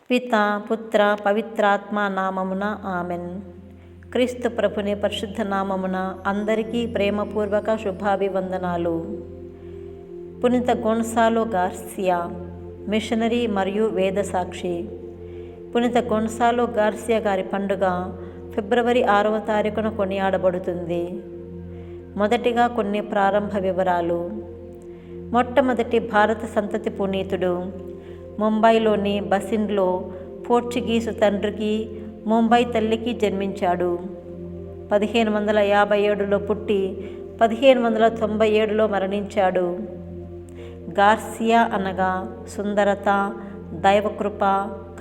పిత పుత్ర పవిత్రాత్మ నామమున ఆమెన్. క్రీస్తు ప్రభుని పరిశుద్ధ నామమున అందరికీ ప్రేమపూర్వక శుభాభివందనాలు. పునీత గొన్సాలో గార్సియా, మిషనరీ మరియు వేదసాక్షి. పునీత గొన్సాలో గార్సియా గారి పండుగ ఫిబ్రవరి 6వ తారీఖున కొనియాడబడుతుంది. మొదటిగా కొన్ని ప్రారంభ వివరాలు. మొట్టమొదటి భారత సంతతి పునీతుడు. ముంబైలోని బసిన్లో పోర్చుగీసు తండ్రికి, ముంబై తల్లికి జన్మించాడు. 1557లో పుట్టి 1597లో మరణించాడు. గార్సియా అనగా సుందరత, దైవకృప,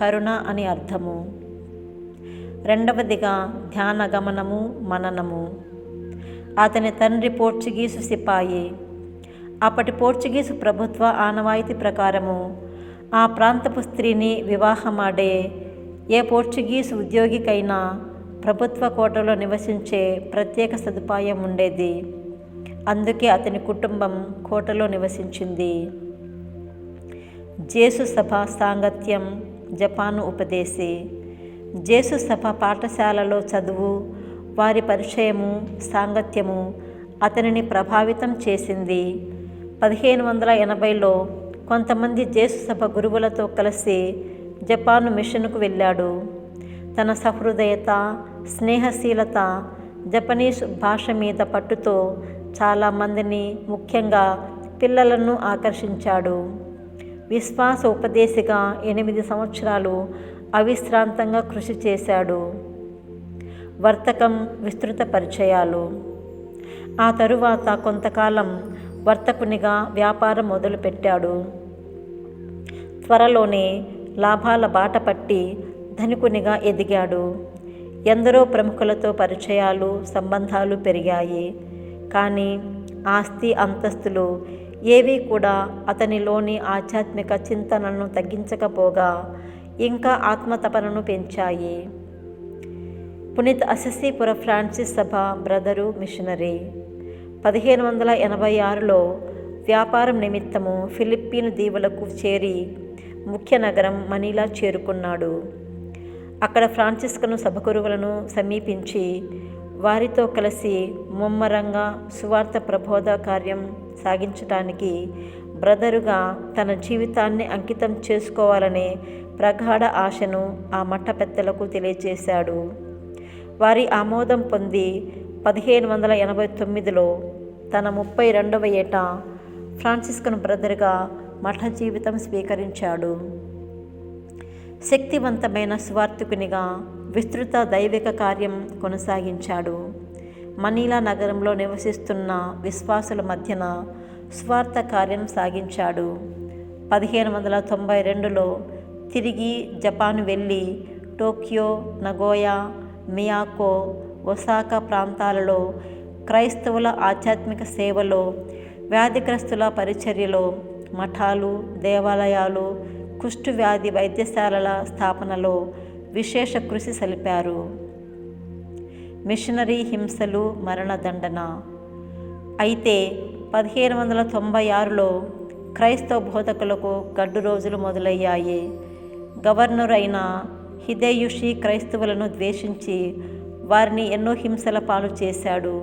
కరుణ అని అర్థము. రెండవదిగా ధ్యాన గమనము, మననము. అతని తండ్రి పోర్చుగీసు సిపాయి. అప్పటి పోర్చుగీసు ప్రభుత్వ ఆనవాయితీ ప్రకారము ఆ ప్రాంతపు స్త్రీని వివాహమాడే ఏ పోర్చుగీసు ఉద్యోగికైనా ప్రభుత్వ కోటలో నివసించే ప్రత్యేక సదుపాయం ఉండేది. అందుకే అతని కుటుంబం కోటలో నివసించింది. జేసు సభ సాంగత్యం, జపాను ఉపదేశి. జేసు సభ పాఠశాలలో చదువు, వారి పరిచయము, సాంగత్యము అతనిని ప్రభావితం చేసింది. 1580లో కొంతమంది జేసు సభ గురువులతో కలిసి జపాను మిషన్కు వెళ్ళాడు. తన సహృదయత, స్నేహశీలత, జపనీస్ భాష మీద పట్టుతో చాలామందిని, ముఖ్యంగా పిల్లలను ఆకర్షించాడు. విశ్వాస ఉపదేశిగా 8 సంవత్సరాలు అవిశ్రాంతంగా కృషి చేశాడు. వర్తకం, విస్తృత పరిచయాలు. ఆ తరువాత కొంతకాలం వర్తకునిగా వ్యాపారం మొదలుపెట్టాడు. త్వరలోనే లాభాల బాట పట్టి ధనికునిగా ఎదిగాడు. ఎందరో ప్రముఖులతో పరిచయాలు, సంబంధాలు పెరిగాయి. కానీ ఆస్తి, అంతస్తులు ఏవీ కూడా అతనిలోని ఆధ్యాత్మిక చింతనను తగ్గించకపోగా ఇంకా ఆత్మతపనను పెంచాయి. పునీత అసిసిపుర ఫ్రాన్సిస్ సభ బ్రదరు, మిషనరీ. 1586లో వ్యాపారం నిమిత్తము ఫిలిప్పీను దీవులకు చేరి ముఖ్య నగరం మనీలా చేరుకున్నాడు. అక్కడ ఫ్రాన్సిస్కను సభగురువులను సమీపించి వారితో కలిసి ముమ్మరంగా సువార్త ప్రబోధ కార్యం సాగించటానికి బ్రదరుగా తన జీవితాన్ని అంకితం చేసుకోవాలనే ప్రగాఢ ఆశను ఆ మఠ పెద్దలకు తెలియజేశాడు. వారి ఆమోదం పొంది 1589లో తన 32వ ఏట ఫ్రాన్సిస్కన్ బ్రదర్గా మఠ జీవితం స్వీకరించాడు. శక్తివంతమైన సువార్తికునిగా విస్తృత దైవిక కార్యం కొనసాగించాడు. మనీలా నగరంలో నివసిస్తున్న విశ్వాసుల మధ్యన సువార్త కార్యం సాగించాడు. 1592లో తిరిగి జపాను వెళ్ళి టోక్యో, నగోయా, మియాకో, ఒసాకా ప్రాంతాలలో క్రైస్తవుల ఆధ్యాత్మిక సేవలో, వ్యాధిగ్రస్తుల పరిచర్యలో, మఠాలు, దేవాలయాలు, కుష్ఠవ్యాధి వైద్యశాలల స్థాపనలో విశేష కృషి సలిపారు. మిషనరీ హింసలు, మరణదండన. అయితే 1596లో క్రైస్తవ బోధకులకు గడ్డు రోజులు మొదలయ్యాయి. గవర్నర్ అయిన హిదేయుషి క్రైస్తవులను ద్వేషించి వారిని ఎన్నో హింసల పాలు చేశాడు.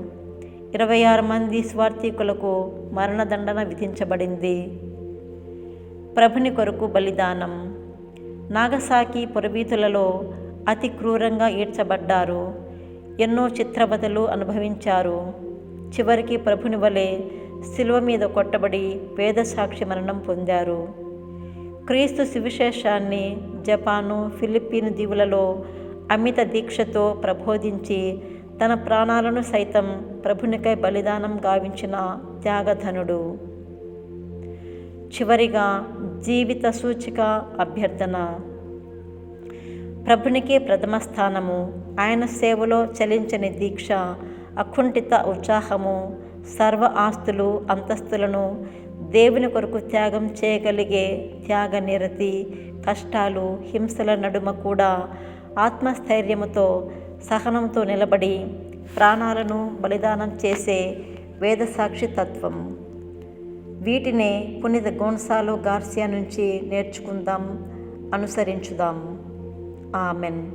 26 మంది స్వార్థికులకు మరణదండన విధించబడింది. ప్రభుని కొరకు బలిదానం. నాగసాకి పురవీధులలో అతి క్రూరంగా ఈడ్చబడ్డారు. ఎన్నో చిత్రవదలు అనుభవించారు. చివరికి ప్రభుని వలె శిలువ మీద కొట్టబడి వేదసాక్షి మరణం పొందారు. క్రీస్తు సువిశేషాన్ని జపాను, ఫిలిప్పీను దీవులలో అమిత దీక్షతో ప్రబోధించి తన ప్రాణాలను సైతం ప్రభునికై బలిదానం గావించిన త్యాగధనుడు. చివరిగా జీవిత సూచిక అభ్యర్థన. ప్రభునికే ప్రథమ స్థానము. ఆయన సేవలో చలించని దీక్ష, అకుంఠిత ఉత్సాహము, సర్వ ఆస్తులు, అంతస్తులను దేవుని కొరకు త్యాగం చేయగలిగే త్యాగనిరతి, కష్టాలు, హింసల నడుమ కూడా ఆత్మస్థైర్యముతో, సహనంతో నిలబడి ప్రాణాలను బలిదానం చేసే వేదసాక్షి తత్వం. వీటినే పునీత గొన్సాలో గార్సియా నుంచి నేర్చుకుందాం. అనుసరించుదాము. ఆమెన్.